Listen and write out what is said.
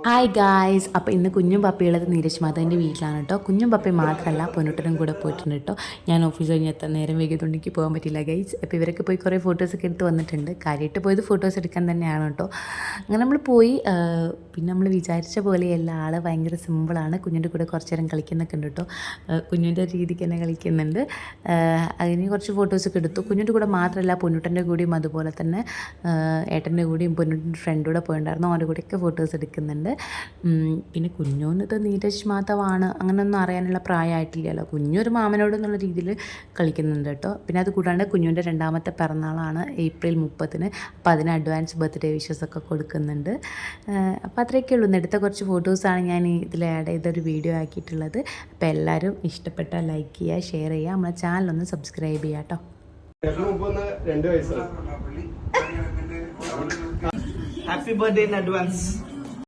Hi guys. അപ്പോൾ ഇന്ന് കുഞ്ഞും പപ്പയുള്ളത് നീരജ് മാധവൻ്റെ വീട്ടിലാണ് കേട്ടോ. കുഞ്ഞും പപ്പയും മാത്രമല്ല പൊന്നുട്ടനും കൂടെ പോയിട്ടുണ്ട് കേട്ടോ. ഞാൻ ഓഫീസ് കഴിഞ്ഞ് എത്താൻ നേരം വൈകിയതുകൊണ്ട് എനിക്ക് പോകാൻ പറ്റില്ല ഗൈസ്. അപ്പോൾ ഇവരൊക്കെ പോയി കുറേ ഫോട്ടോസൊക്കെ എടുത്ത് വന്നിട്ടുണ്ട്. കാര്യമായിട്ട് പോയത് ഫോട്ടോസ് എടുക്കാൻ തന്നെയാണ് കേട്ടോ. അങ്ങനെ നമ്മൾ പോയി. പിന്നെ നമ്മൾ വിചാരിച്ച പോലെയല്ല, ആൾ ഭയങ്കര സിമ്പിളാണ്. കുഞ്ഞിൻ്റെ കൂടെ കുറച്ച് നേരം കളിക്കുന്നൊക്കെ ഉണ്ട് കേട്ടോ. കുഞ്ഞിൻ്റെ രീതിക്ക് തന്നെ കളിക്കുന്നുണ്ട്. അതിന് കുറച്ച് ഫോട്ടോസൊക്കെ എടുത്തു. കുഞ്ഞിൻ്റെ കൂടെ മാത്രമല്ല പൊന്നുട്ടൻ്റെ കൂടെയും അതുപോലെ തന്നെ ഏട്ടൻ്റെ കൂടെയും പൊന്നുട്ടൻ്റെ ഫ്രണ്ടൂടെ പോയിട്ടുണ്ടായിരുന്നു. അവൻ്റെ കൂടെയൊക്കെ ഫോട്ടോസ് എടുക്കുന്നുണ്ട്. പിന്നെ കുഞ്ഞോന്നിത് നീരജ് മാധവാണ് അങ്ങനെയൊന്നും അറിയാനുള്ള പ്രായമായിട്ടില്ലല്ലോ. കുഞ്ഞൊരു മാമനോട് എന്നുള്ള രീതിയിൽ കളിക്കുന്നുണ്ട് കേട്ടോ. പിന്നെ അത് കൂടാണ്ട് കുഞ്ഞുവിൻ്റെ രണ്ടാമത്തെ പിറന്നാളാണ് ഏപ്രിൽ 30-ന്. അപ്പോൾ അതിന് അഡ്വാൻസ് ബർത്ത്ഡേ വിഷസൊക്കെ കൊടുക്കുന്നുണ്ട്. അപ്പോൾ അത്രയൊക്കെ ഉള്ളൂ. എടുത്ത കുറച്ച് ഫോട്ടോസാണ് ഞാൻ ഇതിൽ ആഡ് ചെയ്തൊരു വീഡിയോ ആക്കിയിട്ടുള്ളത്. അപ്പോൾ എല്ലാവരും ഇഷ്ടപ്പെട്ടാൽ ലൈക്ക് ചെയ്യുക, ഷെയർ ചെയ്യുക, നമ്മളെ ചാനലൊന്ന് സബ്സ്ക്രൈബ് ചെയ്യുക കേട്ടോ. Happy birthday in advance.